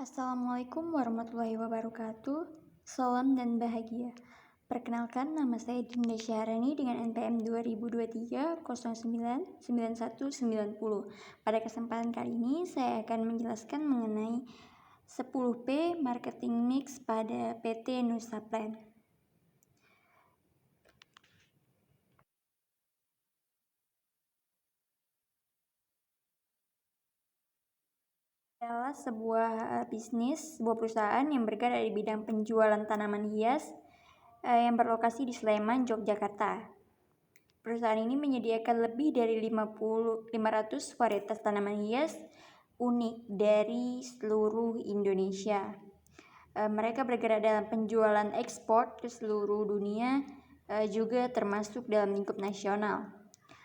Assalamualaikum warahmatullahi wabarakatuh. Salam dan bahagia. Perkenalkan, nama saya Dinda Syahrani dengan NPM 2023-09-9190. Pada kesempatan kali ini, saya akan menjelaskan mengenai 10P Marketing Mix pada PT Nusa Plan. Adalah sebuah sebuah perusahaan yang bergerak di bidang penjualan tanaman hias yang berlokasi di Sleman, Yogyakarta. Perusahaan ini menyediakan lebih dari 500 varietas tanaman hias unik dari seluruh Indonesia. Mereka bergerak dalam penjualan ekspor ke seluruh dunia, juga termasuk dalam lingkup nasional.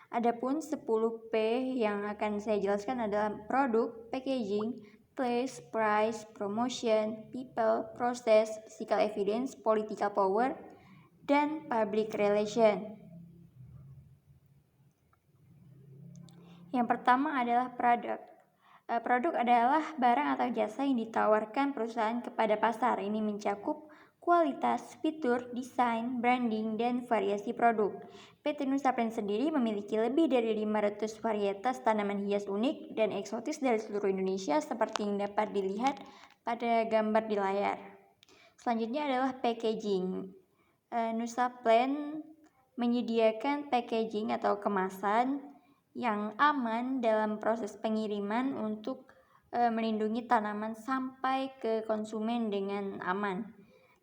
Adapun 10P yang akan saya jelaskan adalah produk, packaging, place, price, promotion, people, process, physical evidence, political power, dan public relation. Yang pertama adalah produk. Produk adalah barang atau jasa yang ditawarkan perusahaan kepada pasar. Ini mencakup kualitas, fitur, desain, branding, dan variasi produk. PT Nusa Plan sendiri memiliki lebih dari 500 varietas tanaman hias unik dan eksotis dari seluruh Indonesia seperti yang dapat dilihat pada gambar di layar. Selanjutnya adalah packaging. Nusa Plan menyediakan packaging atau kemasan yang aman dalam proses pengiriman untuk melindungi tanaman sampai ke konsumen dengan aman.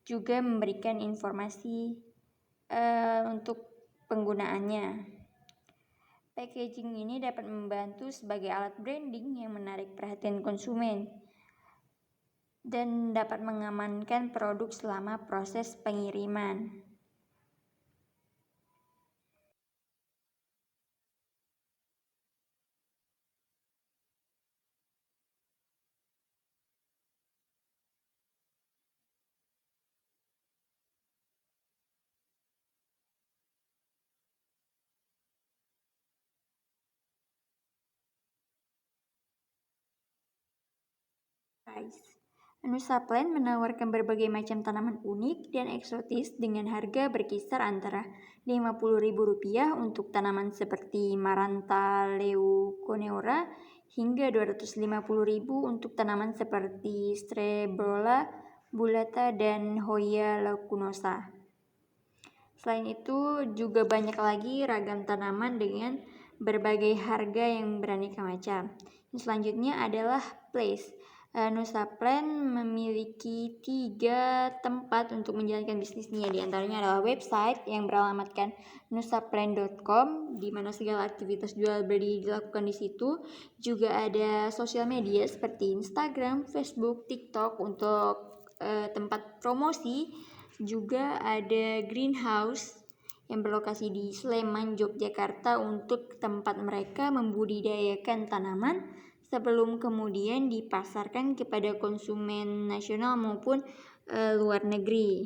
Juga memberikan informasi untuk penggunaannya. Packaging ini dapat membantu sebagai alat branding yang menarik perhatian konsumen dan dapat mengamankan produk selama proses pengiriman. Nusa Plan menawarkan berbagai macam tanaman unik dan eksotis dengan harga berkisar antara Rp50.000 untuk tanaman seperti Maranta leuconeura hingga Rp250.000 untuk tanaman seperti Strebola bulata dan Hoya lacunosa. Selain itu juga banyak lagi ragam tanaman dengan berbagai harga yang beraneka macam. Selanjutnya adalah place. Nusa Plan memiliki 3 tempat untuk menjalankan bisnisnya. Di antaranya adalah website yang beralamatkan nusaplan.com, di mana segala aktivitas jual beli dilakukan di situ. Juga ada sosial media seperti Instagram, Facebook, TikTok untuk tempat promosi. Juga ada greenhouse yang berlokasi di Sleman, Yogyakarta untuk tempat mereka membudidayakan tanaman sebelum kemudian dipasarkan kepada konsumen nasional maupun luar negeri.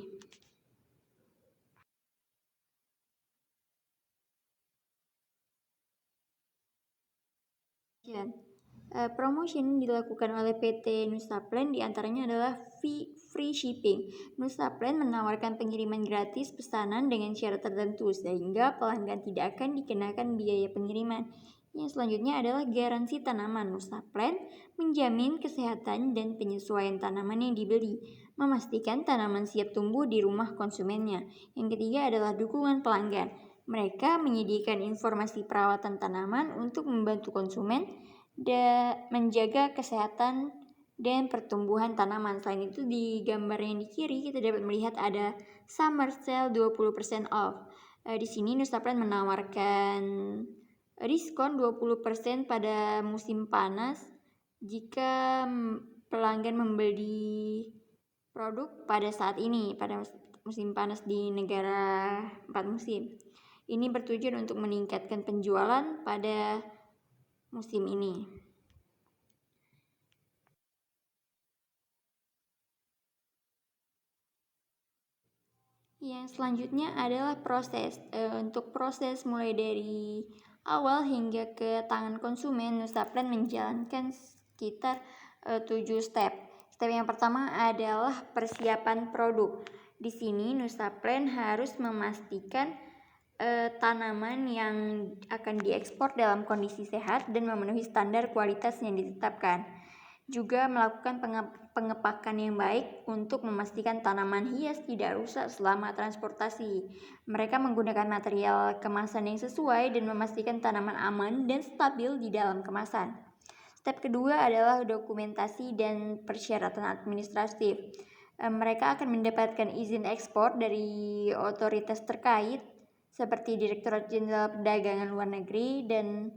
Promotion dilakukan oleh PT Nusa Plan diantaranya adalah free shipping. Nusa Plan menawarkan pengiriman gratis pesanan dengan syarat tertentu sehingga pelanggan tidak akan dikenakan biaya pengiriman. Yang selanjutnya adalah garansi tanaman. Nusa Plan menjamin kesehatan dan penyesuaian tanaman yang dibeli, memastikan tanaman siap tumbuh di rumah konsumennya. Yang ketiga adalah dukungan pelanggan. Mereka menyediakan informasi perawatan tanaman untuk membantu konsumen menjaga kesehatan dan pertumbuhan tanaman. Selain itu, di gambar yang di kiri kita dapat melihat ada summer sale 20% off. Di sini Nusa Plan menawarkan diskon 20% pada musim panas jika pelanggan membeli produk pada saat ini, pada musim panas di negara 4 musim. Ini bertujuan untuk meningkatkan penjualan pada musim ini. Yang selanjutnya adalah proses. Untuk proses mulai dari awal hingga ke tangan konsumen, Nusa Plan menjalankan sekitar 7 step. Step yang pertama adalah persiapan produk. Di sini Nusaplen harus memastikan tanaman yang akan diekspor dalam kondisi sehat dan memenuhi standar kualitas yang ditetapkan. Juga melakukan pengepakan yang baik untuk memastikan tanaman hias tidak rusak selama transportasi. Mereka menggunakan material kemasan yang sesuai dan memastikan tanaman aman dan stabil di dalam kemasan. Step kedua adalah dokumentasi dan persyaratan administratif. Mereka akan mendapatkan izin ekspor dari otoritas terkait seperti Direktorat Jenderal Perdagangan Luar Negeri dan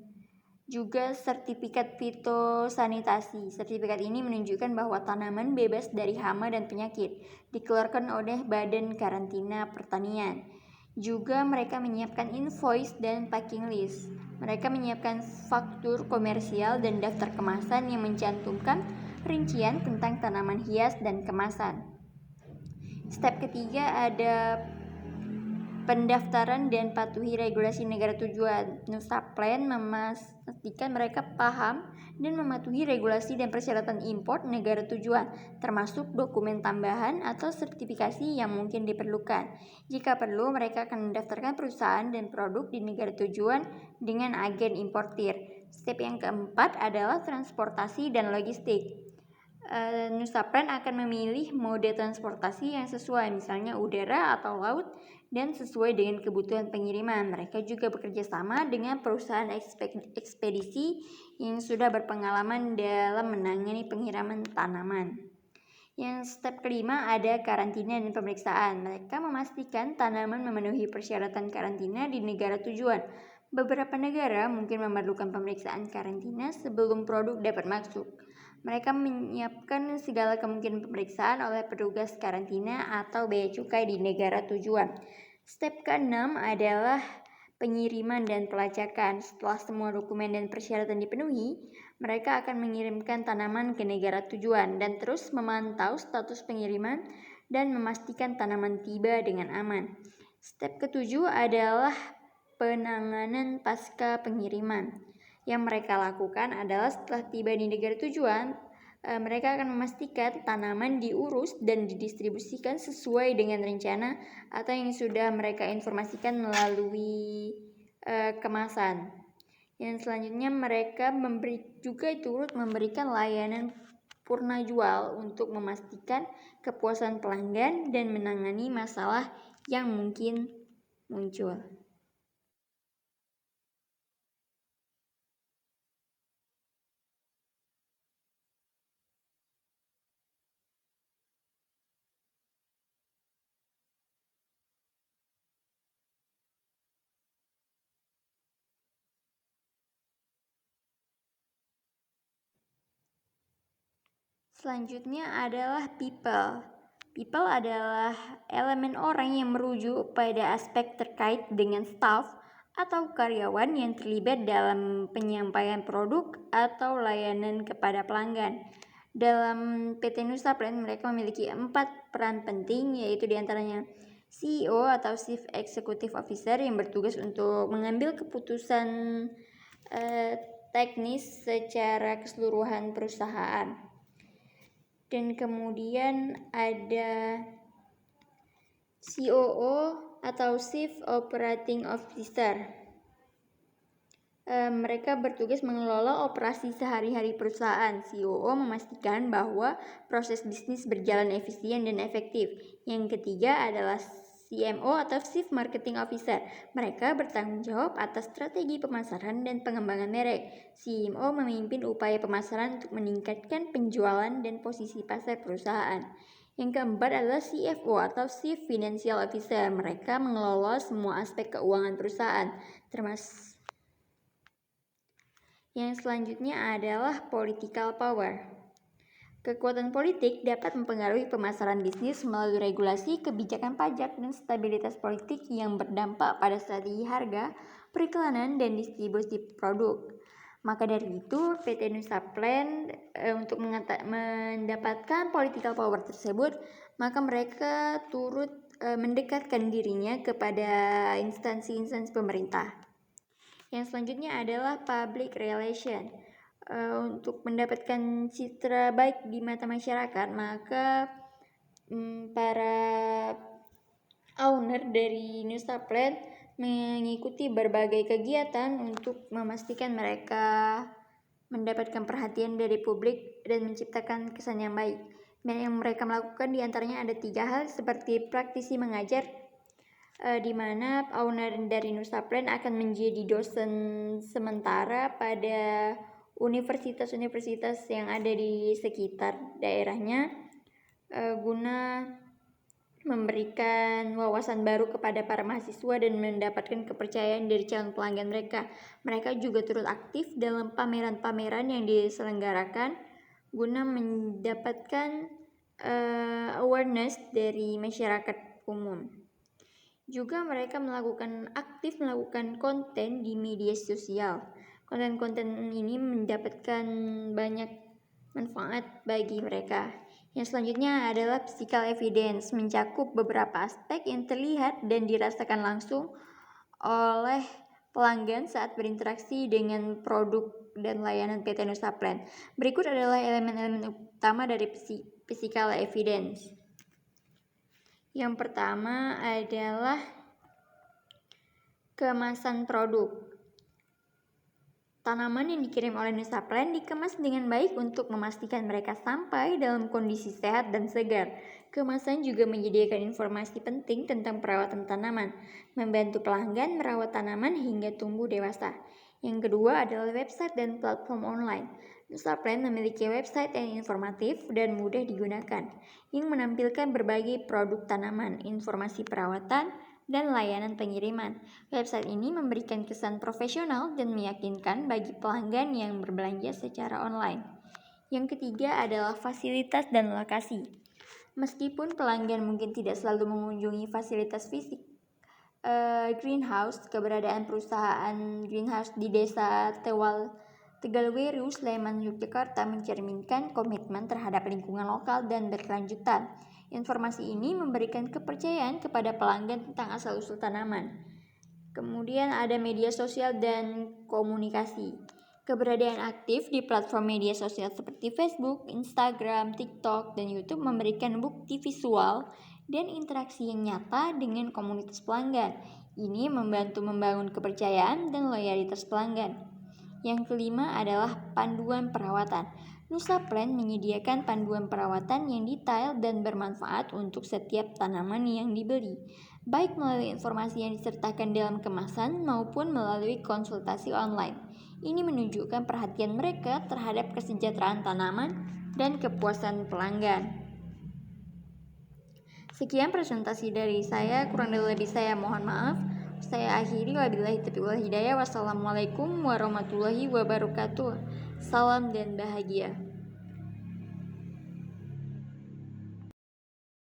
juga sertifikat fitosanitasi. Sertifikat ini menunjukkan bahwa tanaman bebas dari hama dan penyakit, dikeluarkan oleh Badan Karantina Pertanian. Juga mereka menyiapkan invoice dan packing list. Mereka menyiapkan faktur komersial dan daftar kemasan yang mencantumkan rincian tentang tanaman hias dan kemasan. Step ketiga ada pendaftaran dan patuhi regulasi negara tujuan. Nusaplen memastikan mereka paham dan mematuhi regulasi dan persyaratan impor negara tujuan, termasuk dokumen tambahan atau sertifikasi yang mungkin diperlukan. Jika perlu, mereka akan mendaftarkan perusahaan dan produk di negara tujuan dengan agen importir. Step yang keempat adalah transportasi dan logistik. Nusaplen akan memilih mode transportasi yang sesuai, misalnya udara atau laut, dan sesuai dengan kebutuhan pengiriman. Mereka juga bekerja sama dengan perusahaan ekspedisi yang sudah berpengalaman dalam menangani pengiriman tanaman. Yang step kelima ada karantina dan pemeriksaan. Mereka memastikan tanaman memenuhi persyaratan karantina di negara tujuan. Beberapa negara mungkin memerlukan pemeriksaan karantina sebelum produk dapat masuk. Mereka menyiapkan segala kemungkinan pemeriksaan oleh petugas karantina atau bea cukai di negara tujuan. Step ke-6 adalah pengiriman dan pelacakan. Setelah semua dokumen dan persyaratan dipenuhi, mereka akan mengirimkan tanaman ke negara tujuan dan terus memantau status pengiriman dan memastikan tanaman tiba dengan aman. Step ke-7 adalah penanganan pasca pengiriman. Yang mereka lakukan adalah setelah tiba di negara tujuan, mereka akan memastikan tanaman diurus dan didistribusikan sesuai dengan rencana atau yang sudah mereka informasikan melalui kemasan. Yang selanjutnya mereka juga turut memberikan layanan purna jual untuk memastikan kepuasan pelanggan dan menangani masalah yang mungkin muncul. Selanjutnya adalah people. People adalah elemen orang yang merujuk pada aspek terkait dengan staff atau karyawan yang terlibat dalam penyampaian produk atau layanan kepada pelanggan. Dalam PT Nusaplen mereka memiliki 4 peran penting, yaitu diantaranya CEO atau Chief Executive Officer yang bertugas untuk mengambil keputusan teknis secara keseluruhan perusahaan. Dan kemudian ada COO atau Chief Operating Officer. Mereka bertugas mengelola operasi sehari-hari perusahaan. COO memastikan bahwa proses bisnis berjalan efisien dan efektif. Yang ketiga adalah CMO atau Chief Marketing Officer. Mereka bertanggung jawab atas strategi pemasaran dan pengembangan merek. CMO memimpin upaya pemasaran untuk meningkatkan penjualan dan posisi pasar perusahaan. Yang keempat adalah CFO atau Chief Financial Officer. Mereka mengelola semua aspek keuangan perusahaan, termasuk. Yang selanjutnya adalah political power. Kekuatan politik dapat mempengaruhi pemasaran bisnis melalui regulasi, kebijakan pajak, dan stabilitas politik yang berdampak pada strategi harga, periklanan, dan distribusi produk. Maka dari itu, PT Nusaplen untuk mendapatkan political power tersebut, maka mereka turut mendekatkan dirinya kepada instansi-instansi pemerintah. Yang selanjutnya adalah public relation. untuk mendapatkan citra baik di mata masyarakat, maka para owner dari Newstablet mengikuti berbagai kegiatan untuk memastikan mereka mendapatkan perhatian dari publik dan menciptakan kesan yang baik. Dan yang mereka lakukan diantaranya ada 3 hal, seperti praktisi mengajar, di mana owner dari Newstablet akan menjadi dosen sementara pada universitas-universitas yang ada di sekitar daerahnya, guna memberikan wawasan baru kepada para mahasiswa dan mendapatkan kepercayaan dari calon pelanggan mereka. Mereka juga turut aktif dalam pameran-pameran yang diselenggarakan guna mendapatkan awareness dari masyarakat umum. Juga mereka aktif melakukan konten di media sosial. Konten-konten ini mendapatkan banyak manfaat bagi mereka. Yang selanjutnya adalah physical evidence, mencakup beberapa aspek yang terlihat dan dirasakan langsung oleh pelanggan saat berinteraksi dengan produk dan layanan PT Newstablet. Berikut adalah elemen-elemen utama dari physical evidence. Yang pertama adalah kemasan produk. Tanaman yang dikirim oleh Newstablet dikemas dengan baik untuk memastikan mereka sampai dalam kondisi sehat dan segar. Kemasan juga menyediakan informasi penting tentang perawatan tanaman, membantu pelanggan merawat tanaman hingga tumbuh dewasa. Yang kedua adalah website dan platform online. Newstablet memiliki website yang informatif dan mudah digunakan, yang menampilkan berbagai produk tanaman, informasi perawatan, dan layanan pengiriman. Website ini memberikan kesan profesional dan meyakinkan bagi pelanggan yang berbelanja secara online. Yang ketiga adalah fasilitas dan lokasi. Meskipun pelanggan mungkin tidak selalu mengunjungi fasilitas fisik greenhouse, keberadaan perusahaan greenhouse di Desa Tegalweru, Sleman, Yogyakarta mencerminkan komitmen terhadap lingkungan lokal dan berkelanjutan. Informasi ini memberikan kepercayaan kepada pelanggan tentang asal-usul tanaman. Kemudian ada media sosial dan komunikasi. Keberadaan aktif di platform media sosial seperti Facebook, Instagram, TikTok, dan YouTube memberikan bukti visual dan interaksi yang nyata dengan komunitas pelanggan. Ini membantu membangun kepercayaan dan loyalitas pelanggan. Yang kelima adalah panduan perawatan. Newstablet menyediakan panduan perawatan yang detail dan bermanfaat untuk setiap tanaman yang dibeli, baik melalui informasi yang disertakan dalam kemasan maupun melalui konsultasi online. Ini menunjukkan perhatian mereka terhadap kesejahteraan tanaman dan kepuasan pelanggan. Sekian presentasi dari saya, kurang lebih saya mohon maaf. Saya akhiri, wabillahi taufiq wal hidayah. Wassalamualaikum warahmatullahi wabarakatuh. Salam dan bahagia.